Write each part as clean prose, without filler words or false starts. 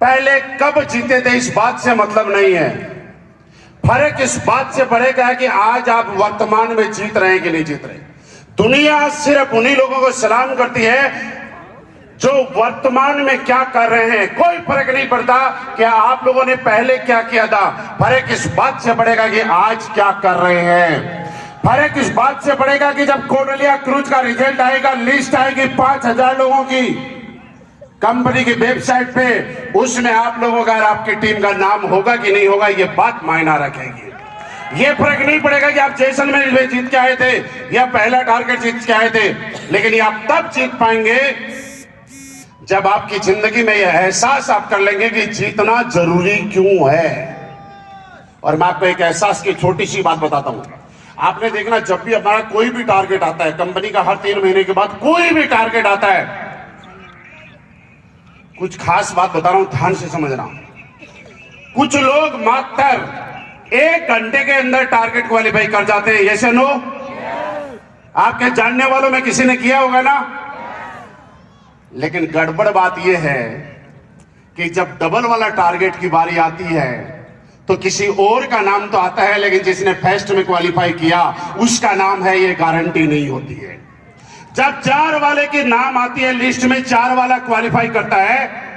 पहले कब जीते थे इस बात से मतलब नहीं है, फर्क इस बात से पड़ेगा है कि आज आप वर्तमान में जीत रहे हैं कि नहीं जीत रहे। दुनिया सिर्फ उन्हीं लोगों को सलाम करती है जो वर्तमान में क्या कर रहे हैं। कोई फर्क नहीं पड़ता कि आप लोगों ने पहले क्या किया था, फर्क इस बात से पड़ेगा कि आज क्या कर रहे हैं। फर्क इस बात से पड़ेगा कि जब कोटलिया क्रूज का रिजल्ट आएगा, लिस्ट आएगी 5000 लोगों की कंपनी की वेबसाइट पे, उसमें आप लोगों का और आपकी टीम का नाम होगा कि नहीं होगा, ये बात मायना रखेगी। ये फर्क नहीं पड़ेगा कि आप जैसलमेर में जीत के आए थे या पहला टारगेट जीत के आए थे, लेकिन ये आप तब जीत पाएंगे जब आपकी जिंदगी में यह एहसास आप कर लेंगे कि जीतना जरूरी क्यों है। और मैं आपको एक एहसास की छोटी सी बात बताता हूं। आपने देखना, जब भी हमारा कोई भी टारगेट आता है, कंपनी का हर 3 महीने के बाद कोई भी टारगेट आता है, कुछ खास बात बता रहा हूं, ध्यान से समझना। कुछ लोग मात्र 1 घंटे के अंदर टारगेट क्वालिफाई कर जाते हैं, यस या नो? आपके जानने वालों में किसी ने किया होगा ना? लेकिन गड़बड़ बात यह है कि जब डबल वाला टारगेट की बारी आती है तो किसी और का नाम तो आता है, लेकिन जिसने फर्स्ट में क्वालिफाई किया उसका नाम है, ये गारंटी नहीं होती है। जब 4 वाले की नाम आती है लिस्ट में, 4 वाला क्वालिफाई करता है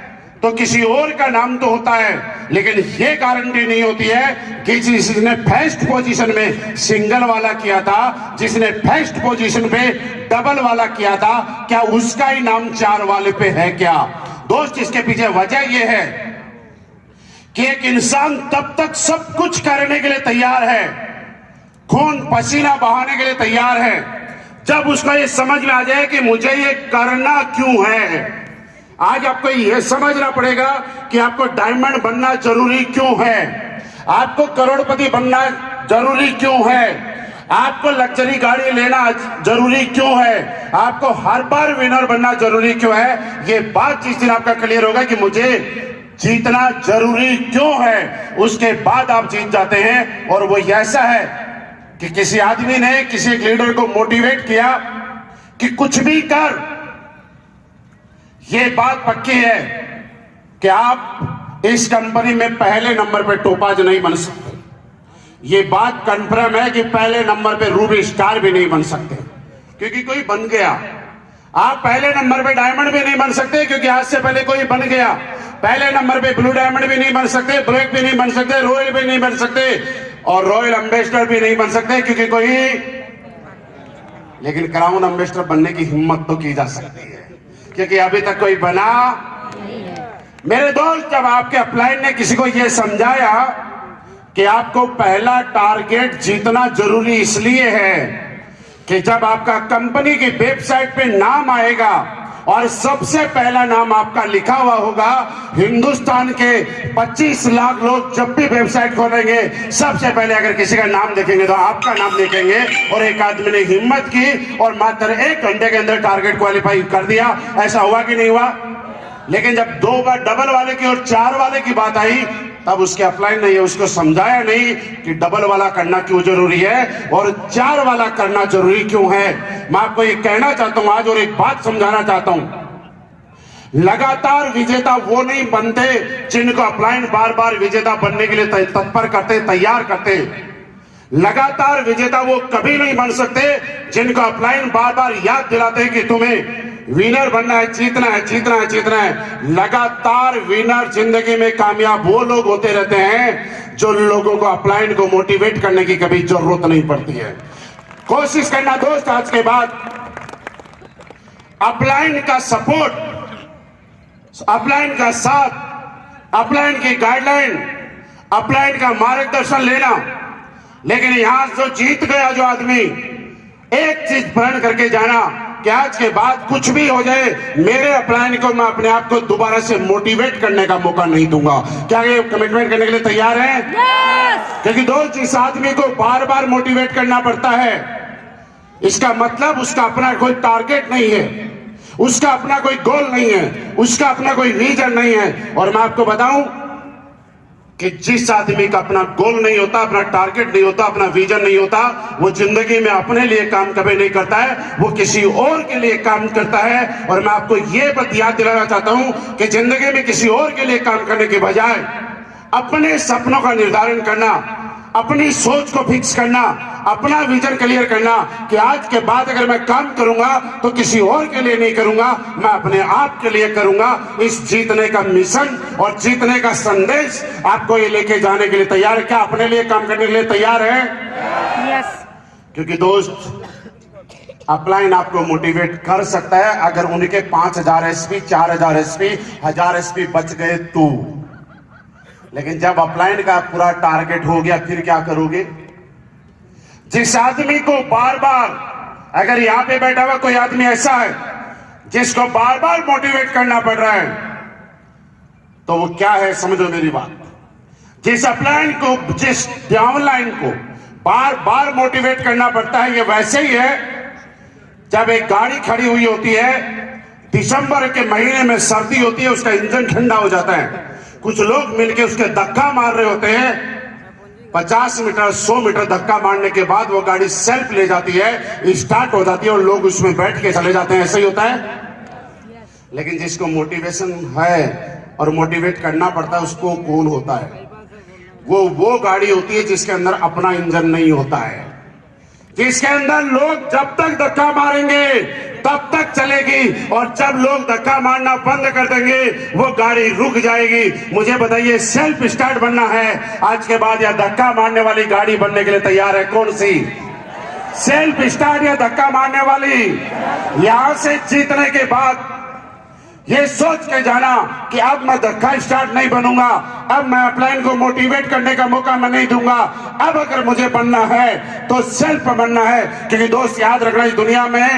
तो किसी और का नाम तो होता है, लेकिन ये गारंटी नहीं होती है कि जिसने फर्स्ट पोजीशन में सिंगल वाला किया था, जिसने फर्स्ट पोजीशन पे डबल वाला किया था, क्या उसका ही नाम 4 वाले पे है क्या? दोस्त, इसके पीछे वजह यह है कि एक इंसान तब तक सब कुछ करने के लिए तैयार है, खून पसीना बहाने के लिए तैयार है, जब उसको ये समझ में आ जाए कि मुझे ये करना क्यों है। आज आपको यह समझना पड़ेगा कि आपको डायमंड बनना जरूरी क्यों है, आपको करोड़पति बनना जरूरी क्यों है, आपको लग्जरी गाड़ी लेना जरूरी क्यों है, आपको हर बार विनर बनना जरूरी क्यों है। ये बात जिस दिन आपका क्लियर होगा कि मुझे जीतना जरूरी क्यों है, उसके बाद आप जीत जाते हैं। और वो ऐसा है कि किसी आदमी ने किसी एक लीडर को मोटिवेट किया कि कुछ भी कर, ये बात पक्की है कि आप इस कंपनी में पहले नंबर पे टोपाज नहीं बन सकते। ये बात कंफर्म है कि पहले नंबर पे रूबी स्टार भी नहीं बन सकते, क्योंकि कोई बन गया। आप पहले नंबर पे डायमंड भी नहीं बन सकते, क्योंकि आज से पहले कोई बन गया। पहले नंबर पे ब्लू डायमंड भी नहीं बन सकते, ब्लैक भी नहीं बन सकते, रॉयल भी नहीं बन सकते, और रॉयल एम्बेसडर भी नहीं बन सकते, क्योंकि कोई। लेकिन क्राउन एम्बेसडर बनने की हिम्मत तो की जा सकती है, क्योंकि अभी तक कोई बना नहीं है। मेरे दोस्त, जब आपके अपलाइन ने किसी को यह समझाया कि आपको पहला टारगेट जीतना जरूरी इसलिए है कि जब आपका कंपनी की वेबसाइट पे नाम आएगा और सबसे पहला नाम आपका लिखा हुआ होगा, हिंदुस्तान के 25 लाख लोग जब भी वेबसाइट खोलेंगे सबसे पहले अगर किसी का नाम देखेंगे तो आपका नाम देखेंगे। और एक आदमी ने हिम्मत की और मात्र 1 घंटे के अंदर टारगेट क्वालिफाई कर दिया। ऐसा हुआ कि नहीं हुआ? लेकिन जब 2 बार डबल वाले की और 4 वाले की बात आई, तब उसके अपलाइन ने उसको समझाया नहीं कि डबल वाला करना क्यों जरूरी है और 4 वाला करना जरूरी क्यों है। मैं आपको ये कहना चाहता हूं आज, और एक बात समझाना चाहता हूं। लगातार विजेता वो नहीं बनते जिनको अपलाइन बार बार विजेता बनने के लिए तत्पर करते, तैयार करते। लगातार विजेता वो कभी नहीं बन सकते जिनको अपलाइन बार बार याद दिलाते हैं कि तुम्हें विनर बनना है, जीतना है, जीतना है, जीतना है। लगातार विनर जिंदगी में कामयाब वो लोग होते रहते हैं जो लोगों को अपलाइन को मोटिवेट करने की कभी जरूरत नहीं पड़ती है। कोशिश करना दोस्त, आज के बाद अपलाइन का सपोर्ट, अपलाइन का साथ, अपलाइन की गाइडलाइन, अपलाइन का मार्गदर्शन लेना। लेकिन यहां जो जीत गया जो आदमी, एक चीज प्रण करके जाना कि आज के बाद कुछ भी हो जाए, मेरे अपलाइन को मैं अपने आप को दोबारा से मोटिवेट करने का मौका नहीं दूंगा। क्या ये कमिटमेंट करने के लिए तैयार हैं? yes! क्योंकि दोस्त, जिस आदमी को बार बार मोटिवेट करना पड़ता है, इसका मतलब उसका अपना कोई टारगेट नहीं है, उसका अपना कोई गोल नहीं है, उसका अपना कोई विजन नहीं है। और मैं आपको बताऊं, कि जिस आदमी का अपना गोल नहीं होता, अपना टारगेट नहीं होता, अपना विजन नहीं होता, वो जिंदगी में अपने लिए काम कभी नहीं करता है, वो किसी और के लिए काम करता है। और मैं आपको ये बात याद दिलाना चाहता हूं कि जिंदगी में किसी और के लिए काम करने के बजाय अपने सपनों का निर्धारण करना, अपनी सोच को फिक्स करना, अपना विजन क्लियर करना कि आज के बाद अगर मैं काम करूंगा तो किसी और के लिए नहीं करूंगा, मैं अपने आप के लिए करूंगा। इस जीतने का मिशन और जीतने का संदेश आपको ये लेके जाने के लिए तैयार है। क्या अपने लिए काम करने के लिए तैयार है? यस। क्योंकि दोस्त, अपलाइन आपको मोटिवेट कर सकता है अगर उनके 5000 एसपी, 4000 एसपी, 1000 एसपी बच गए तो। लेकिन जब अपलाइन का पूरा टारगेट हो गया फिर क्या करोगे? जिस आदमी को बार बार, अगर यहां पे बैठा हुआ कोई आदमी ऐसा है जिसको बार बार मोटिवेट करना पड़ रहा है, तो वो क्या है? समझो मेरी बात। जिस अपलाइन को, जिस डाउनलाइन को बार बार मोटिवेट करना पड़ता है, ये वैसे ही है जब एक गाड़ी खड़ी हुई होती है, दिसंबर के महीने में सर्दी होती है, उसका इंजन ठंडा हो जाता है, कुछ लोग मिलके उसके धक्का मार रहे होते हैं, 50 मीटर 100 मीटर धक्का मारने के बाद वो गाड़ी सेल्फ ले जाती है, स्टार्ट हो जाती है और लोग उसमें बैठ के चले जाते हैं। ऐसा ही होता है। लेकिन जिसको मोटिवेशन है और मोटिवेट करना पड़ता है, उसको कौन होता है? वो गाड़ी होती है जिसके अंदर अपना इंजन नहीं होता है, जिसके अंदर लोग जब तक धक्का मारेंगे तब तक चलेगी, और जब लोग धक्का मारना बंद कर देंगे वो गाड़ी रुक जाएगी। मुझे बताइए, सेल्फ स्टार्ट बनना है आज के बाद या धक्का मारने वाली गाड़ी बनने के लिए तैयार है? कौन सी? सेल्फ स्टार्ट या धक्का मारने वाली? यहां से जीतने के बाद ये सोच के जाना कि अब मैं धक्का स्टार्ट नहीं बनूंगा, अब मैं अपलाइन को मोटिवेट करने का मौका मैं नहीं दूंगा, अब अगर मुझे बनना है तो सेल्फ बनना है। क्योंकि दोस्त याद रखना, इस दुनिया में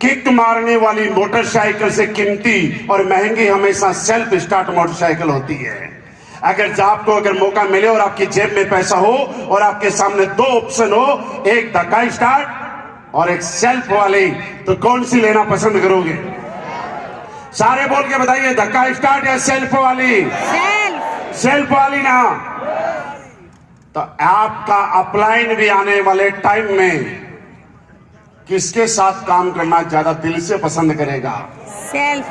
किक मारने वाली मोटरसाइकिल से कीमती और महंगी हमेशा सेल्फ स्टार्ट मोटरसाइकिल होती है। अगर आपको अगर मौका मिले और आपकी जेब में पैसा हो और आपके सामने 2 ऑप्शन हो, एक धक्का स्टार्ट और एक सेल्फ वाली, तो कौन सी लेना पसंद करोगे? सारे बोल के बताइए, धक्का स्टार्ट या सेल्फ वाली? सेल्फ वाली ना। तो आपका अपलाइन भी आने वाले टाइम में किसके साथ काम करना ज्यादा दिल से पसंद करेगा? सेल्फ।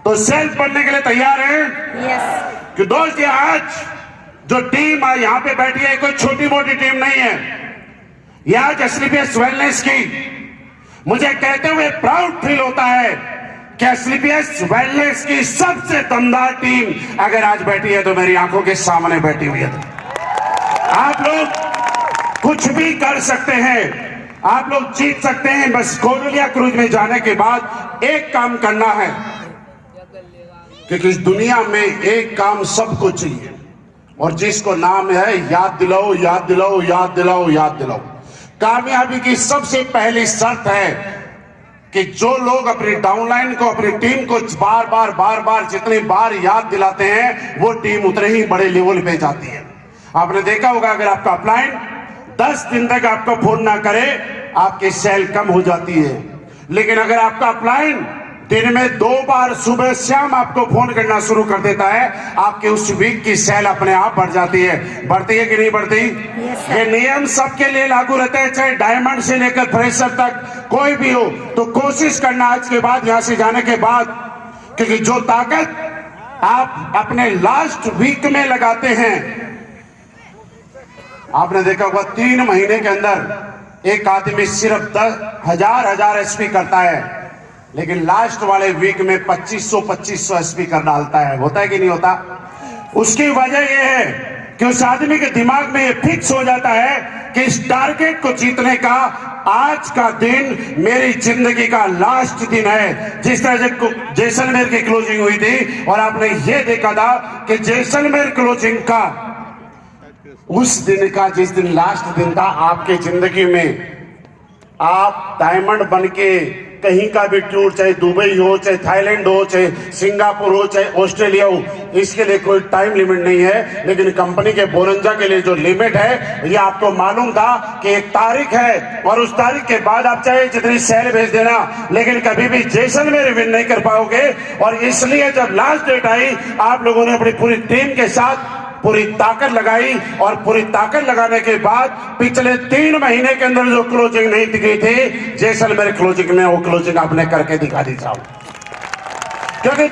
तो सेल्फ बनने के लिए तैयार है? यस। कि दोस्त, ये आज जो टीम यहां पे बैठी है, कोई छोटी मोटी टीम नहीं है। ये आज एसलीपीएस वेलनेस की, मुझे कहते हुए प्राउड फील होता है कि एसलीपीएस वेलनेस की सबसे दमदार टीम अगर आज बैठी है तो मेरी आंखों के सामने बैठी हुई है। आप लोग कुछ भी कर सकते हैं, आप लोग जीत सकते हैं। बस कोरोलिया क्रूज में जाने के बाद एक काम करना है, क्योंकि इस दुनिया में एक काम सबको चाहिए, और जिसको नाम है याद दिलाओ, याद दिलाओ, याद दिलाओ, याद दिलाओ। कामयाबी की सबसे पहली शर्त है कि जो लोग अपनी डाउनलाइन को, अपनी टीम को बार बार जितनी बार याद दिलाते हैं, वो टीम उतने ही बड़े लेवल पे जाती है। आपने देखा होगा, अगर आपका अपलाइन 10 दिन तक आपको फोन ना करे, आपकी सेल कम हो जाती है। लेकिन अगर आपका अपलाइन दिन में 2 बार सुबह शाम आपको फोन करना शुरू कर देता है, आपके उस वीक की सेल अपने आप बढ़ जाती है। बढ़ती है कि नहीं बढ़ती? ये नियम सबके लिए लागू रहते हैं, चाहे डायमंड से लेकर फ्रेशर तक कोई भी हो। तो कोशिश करना आज के बाद, यहां से जाने के बाद, क्योंकि जो ताकत आप अपने लास्ट वीक में लगाते हैं, आपने देखा होगा 3 महीने के अंदर एक आदमी सिर्फ 10,000 एसपी करता है, लेकिन लास्ट वाले वीक में 2500 एसपी कर डालता है। होता है कि नहीं होता? उसकी वजह यह है कि उस आदमी के दिमाग में ये फिक्स हो जाता है कि इस टारगेट को जीतने का आज का दिन मेरी जिंदगी का लास्ट दिन है। जिस तरह से जैसलमेर की क्लोजिंग हुई थी और आपने ये देखा था कि जैसलमेर क्लोजिंग का उस दिन का, जिस दिन लास्ट दिन था, आपके जिंदगी में आप डायमंड बन के कहीं का भी टूर, चाहे दुबई हो, चाहे थाईलैंड हो, चाहे सिंगापुर हो, चाहे ऑस्ट्रेलिया हो, इसके लिए कोई टाइम लिमिट नहीं है। लेकिन कंपनी के बोनंजा के लिए जो लिमिट है, ये आपको मालूम था कि एक तारीख है और उस तारीख के बाद आप चाहे जितनी सेल भेज देना, लेकिन कभी भी जैसलमेर विन नहीं कर पाओगे। और इसलिए जब लास्ट डेट आई, आप लोगों ने अपनी पूरी टीम के साथ पूरी ताकत लगाई और पूरी ताकत लगाने के बाद पिछले 3 महीने के अंदर जो क्लोजिंग नहीं दिखी थी, जैसलमेर क्लोजिंग में वो क्लोजिंग आपने करके दिखा दी साहब। क्योंकि